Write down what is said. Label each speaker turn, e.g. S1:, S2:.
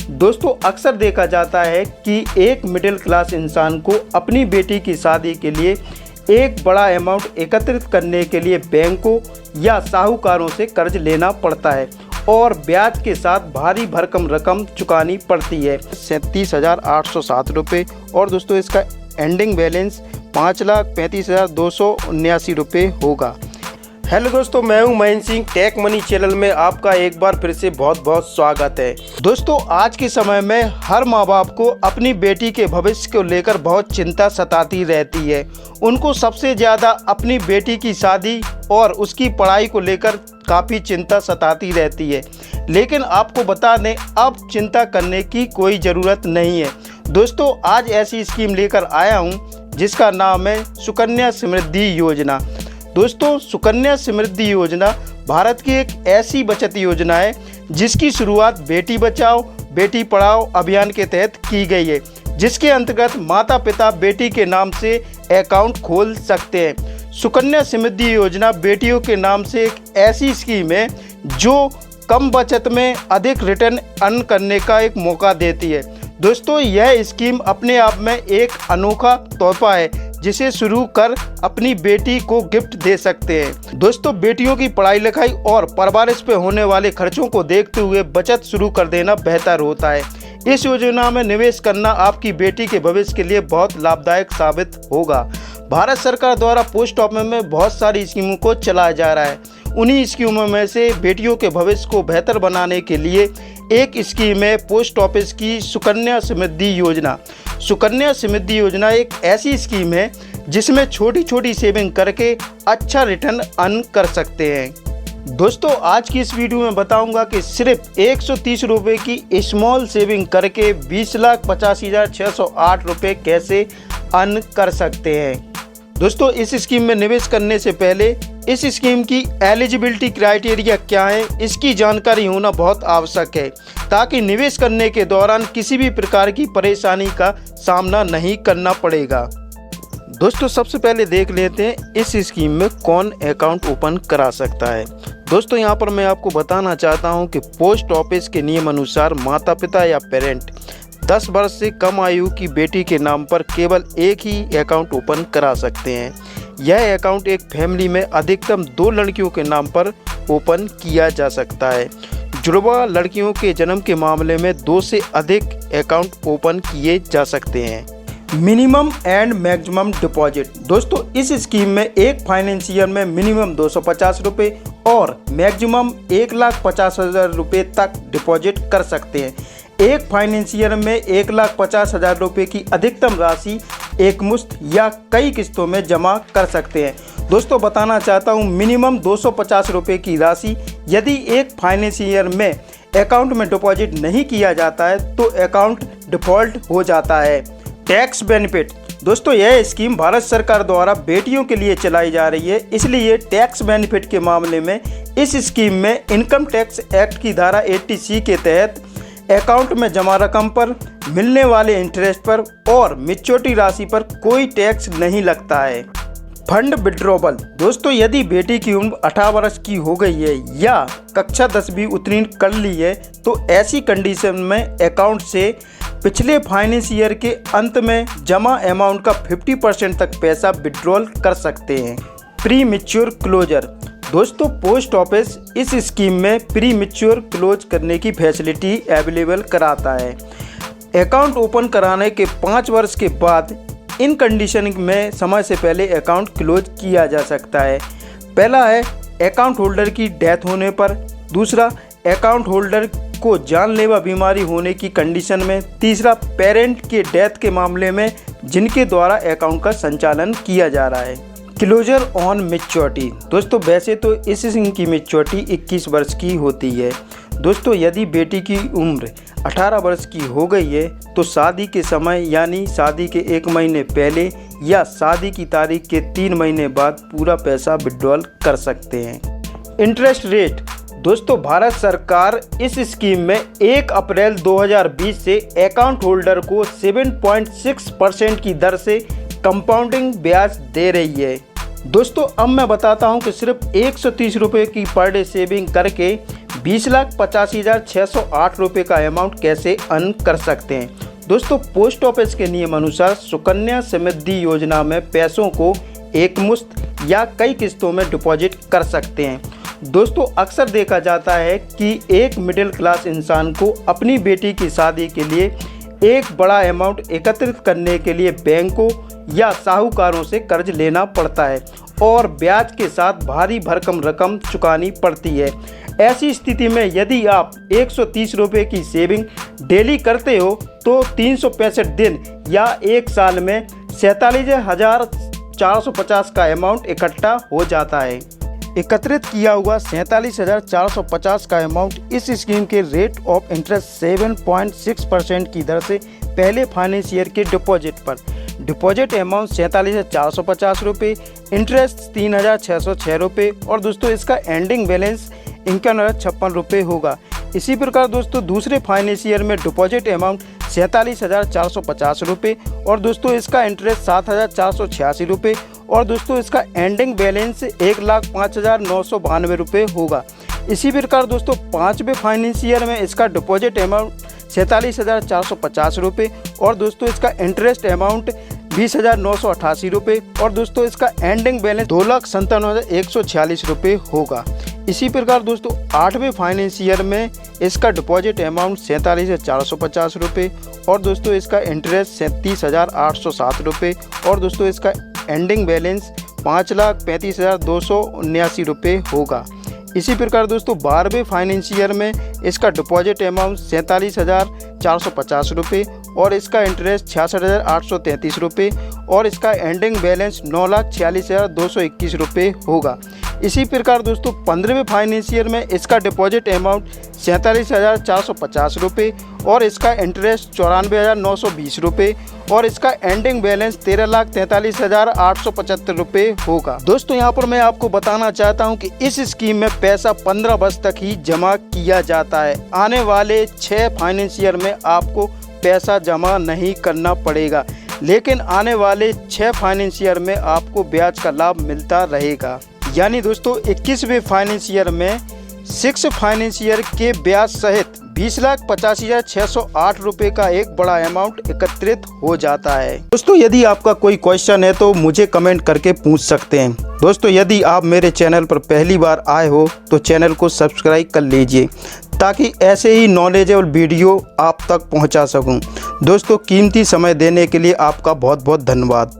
S1: दोस्तों अक्सर देखा जाता है कि एक मिडिल क्लास इंसान को अपनी बेटी की शादी के लिए एक बड़ा अमाउंट एकत्रित करने के लिए बैंकों या साहूकारों से कर्ज लेना पड़ता है और ब्याज के साथ भारी भरकम रकम चुकानी पड़ती है 37,807 रुपये। और दोस्तों इसका एंडिंग बैलेंस 5,35,279 रुपये होगा। हेलो दोस्तों, मैं हूं Mahendra Singh. Tech money channel में आपका एक बार फिर से बहुत बहुत स्वागत है। दोस्तों आज के समय में हर माँ बाप को अपनी बेटी के भविष्य को लेकर बहुत चिंता सताती रहती है। उनको सबसे ज़्यादा अपनी बेटी की शादी और उसकी पढ़ाई को लेकर काफ़ी चिंता सताती रहती है। लेकिन आपको बता दें, अब चिंता करने की कोई ज़रूरत नहीं है। दोस्तों आज ऐसी स्कीम लेकर आया हूँ जिसका नाम है सुकन्या समृद्धि योजना। दोस्तों सुकन्या समृद्धि योजना भारत की एक ऐसी बचत योजना है जिसकी शुरुआत बेटी बचाओ बेटी पढ़ाओ अभियान के तहत की गई है, जिसके अंतर्गत माता पिता बेटी के नाम से अकाउंट खोल सकते हैं। सुकन्या समृद्धि योजना बेटियों के नाम से एक ऐसी स्कीम है जो कम बचत में अधिक रिटर्न अर्न करने का एक मौका देती है। दोस्तों यह स्कीम अपने आप में एक अनोखा तोहफा है जिसे शुरू कर अपनी बेटी को गिफ्ट दे सकते हैं। दोस्तों बेटियों की पढ़ाई लिखाई और परवरिश पे होने वाले खर्चों को देखते हुए बचत शुरू कर देना बेहतर होता है। इस योजना में निवेश करना आपकी बेटी के भविष्य के लिए बहुत लाभदायक साबित होगा। भारत सरकार द्वारा पोस्ट ऑफिस में बहुत सारी स्कीमों को चलाया जा रहा है। उन्हीं स्कीमों में से बेटियों के भविष्य को बेहतर बनाने के लिए एक स्कीम है पोस्ट ऑफिस की सुकन्या समृद्धि योजना। सुकन्या समृद्धि योजना एक ऐसी स्कीम है जिसमें छोटी छोटी सेविंग करके अच्छा रिटर्न अर्न कर सकते हैं। दोस्तों आज की इस वीडियो में बताऊंगा कि सिर्फ 130 रुपये की स्मॉल सेविंग करके 20,85,608 रुपये कैसे अर्न कर सकते हैं। दोस्तों इस स्कीम में निवेश करने से पहले इस स्कीम की एलिजिबिलिटी क्राइटेरिया क्या है, इसकी जानकारी होना बहुत आवश्यक है ताकि निवेश करने के दौरान किसी भी प्रकार की परेशानी का सामना नहीं करना पड़ेगा। दोस्तों सबसे पहले देख लेते हैं इस स्कीम में कौन अकाउंट ओपन करा सकता है। दोस्तों यहाँ पर मैं आपको बताना चाहता हूँ कि पोस्ट ऑफिस के नियम अनुसार माता पिता या पेरेंट 10 वर्ष से कम आयु की बेटी के नाम पर केवल एक ही अकाउंट ओपन करा सकते हैं। यह अकाउंट एक फैमिली में अधिकतम 2 लड़कियों के नाम पर ओपन किया जा सकता है। जुड़वा लड़कियों के जन्म के मामले में 2 से अधिक अकाउंट ओपन किए जा सकते हैं। Minimum and maximum deposit. दोस्तों इस स्कीम में एक फाइनेंस ईयर में मिनिमम 250 रुपये और मैक्सिमम 1,50,000 रुपये तक डिपॉजिट कर सकते हैं। एक फाइनेंस ईयर में 1,50,000 रुपये की अधिकतम राशि एक मुश्त या कई किस्तों में जमा कर सकते हैं। दोस्तों बताना चाहता हूं मिनिमम 250 रुपये की राशि यदि एक फाइनेंस ईयर में अकाउंट में डिपॉजिट नहीं किया जाता है तो अकाउंट डिफ़ॉल्ट हो जाता है। Tax benefit. दोस्तों यह स्कीम भारत सरकार द्वारा बेटियों के लिए चलाई जा रही है, इसलिए टैक्स बेनिफिट के मामले में इस स्कीम में इनकम टैक्स एक्ट की धारा 80C के तहत अकाउंट में जमा रकम पर मिलने वाले इंटरेस्ट पर और मैच्योरिटी राशि पर कोई टैक्स नहीं लगता है। Fund withdrawal. दोस्तों यदि बेटी की उम्र 18 वर्ष की हो गई है या कक्षा 10 भी उत्तीर्ण कर ली है तो ऐसी कंडीशन में अकाउंट से पिछले फाइनेंस ईयर के अंत में जमा अमाउंट का 50% तक पैसा विड्रॉल कर सकते हैं। Premature closure. दोस्तों पोस्ट ऑफिस इस स्कीम में प्री मैच्योर क्लोज करने की फैसिलिटी अवेलेबल कराता है। अकाउंट ओपन कराने के 5 वर्ष के बाद इन कंडीशन में समय से पहले अकाउंट क्लोज किया जा सकता है। पहला है अकाउंट होल्डर की डेथ होने पर, दूसरा अकाउंट होल्डर को जानलेवा बीमारी होने की कंडीशन में, तीसरा पेरेंट के डेथ के मामले में जिनके द्वारा अकाउंट का संचालन किया जा रहा है। Closure on maturity. दोस्तों वैसे तो इस स्कीम की मैच्योरिटी 21 वर्ष की होती है। दोस्तों यदि बेटी की उम्र 18 वर्ष की हो गई है तो शादी के समय यानी शादी के 1 महीने पहले या शादी की तारीख के 3 महीने बाद पूरा पैसा विड्रॉल कर सकते हैं। Interest rate. दोस्तों भारत सरकार इस स्कीम में 1 अप्रैल 2020 से अकाउंट होल्डर को 7.6% की दर से कंपाउंडिंग ब्याज दे रही है। दोस्तों अब मैं बताता हूं कि सिर्फ 130 रुपये की पर डे सेविंग करके 20,85,608 रुपये का अमाउंट कैसे अर्न कर सकते हैं। दोस्तों पोस्ट ऑफिस के नियम अनुसार सुकन्या समृद्धि योजना में पैसों को एकमुश्त या कई किस्तों में डिपॉजिट कर सकते हैं। दोस्तों अक्सर देखा जाता है कि एक मिडिल क्लास इंसान को अपनी बेटी की शादी के लिए एक बड़ा अमाउंट एकत्रित करने के लिए बैंकों या साहूकारों से कर्ज लेना पड़ता है और ब्याज के साथ भारी भरकम रकम चुकानी पड़ती है। ऐसी स्थिति में यदि आप 130 रुपये की सेविंग डेली करते हो तो 365 दिन या एक साल में 47,450 का अमाउंट इकट्ठा हो जाता है। एकत्रित किया हुआ 47,450 का अमाउंट इस स्कीम के रेट ऑफ इंटरेस्ट 7.6% की दर से पहले फाइनेंस ईयर के डिपॉजिट पर डिपॉजिट अमाउंट 47,450 रुपये, इंटरेस्ट 3,606 रुपये और दोस्तों इसका एंडिंग बैलेंस 51,056 रुपये होगा। इसी प्रकार दोस्तों दूसरे फाइनेंस ईयर में डिपॉजिट अमाउंट 47,450 रुपये और दोस्तों इसका इंटरेस्ट 7,486 रुपये और दोस्तों इसका एंडिंग बैलेंस 1,05,992 रुपये होगा। इसी प्रकार दोस्तों पाँचवें फाइनेंस ईयर में इसका डिपॉजिट अमाउंट 47,450 रुपये और दोस्तों इसका इंटरेस्ट अमाउंट 20,988 रुपये और दोस्तों इसका एंडिंग बैलेंस 2,97,146 रुपये होगा। इसी प्रकार दोस्तों आठवें फाइनेंस ईयर में इसका डिपॉजिट अमाउंट 47,450 रुपये और दोस्तों इसका इंटरेस्ट 37,807 रुपये और दोस्तों इसका एंडिंग बैलेंस 5,35,279 रुपये होगा। इसी प्रकार दोस्तों 12वें फाइनेंस ईयर में इसका डिपॉजिट अमाउंट 47,450 रुपये और इसका इंटरेस्ट 66,833 रुपये और इसका एंडिंग बैलेंस 9,46,221 रुपये होगा। इसी प्रकार दोस्तों 15वें फाइनेंस ईयर में इसका डिपॉजिट अमाउंट 47,450 रुपये और इसका इंटरेस्ट 94,920 रुपये और इसका एंडिंग बैलेंस 13,43,875 रुपये होगा। दोस्तों यहाँ पर मैं आपको बताना चाहता हूँ कि इस स्कीम में पैसा 15 वर्ष तक ही जमा किया जाता है। आने वाले 6 फाइनेंस ईयर में आपको पैसा जमा नहीं करना पड़ेगा, लेकिन आने वाले 6 फाइनेंस ईयर में आपको ब्याज का लाभ मिलता रहेगा। यानी दोस्तों 21वें फाइनेंस ईयर में 6 फाइनेंस ईयर के ब्याज सहित 20,85,608 रुपये का एक बड़ा अमाउंट एकत्रित हो जाता है। दोस्तों यदि आपका कोई क्वेश्चन है तो मुझे कमेंट करके पूछ सकते हैं। दोस्तों यदि आप मेरे चैनल पर पहली बार आए हो तो चैनल को सब्सक्राइब कर लीजिए ताकि ऐसे ही नॉलेजेबल वीडियो आप तक पहुंचा सकूं। दोस्तों कीमती समय देने के लिए आपका बहुत बहुत धन्यवाद।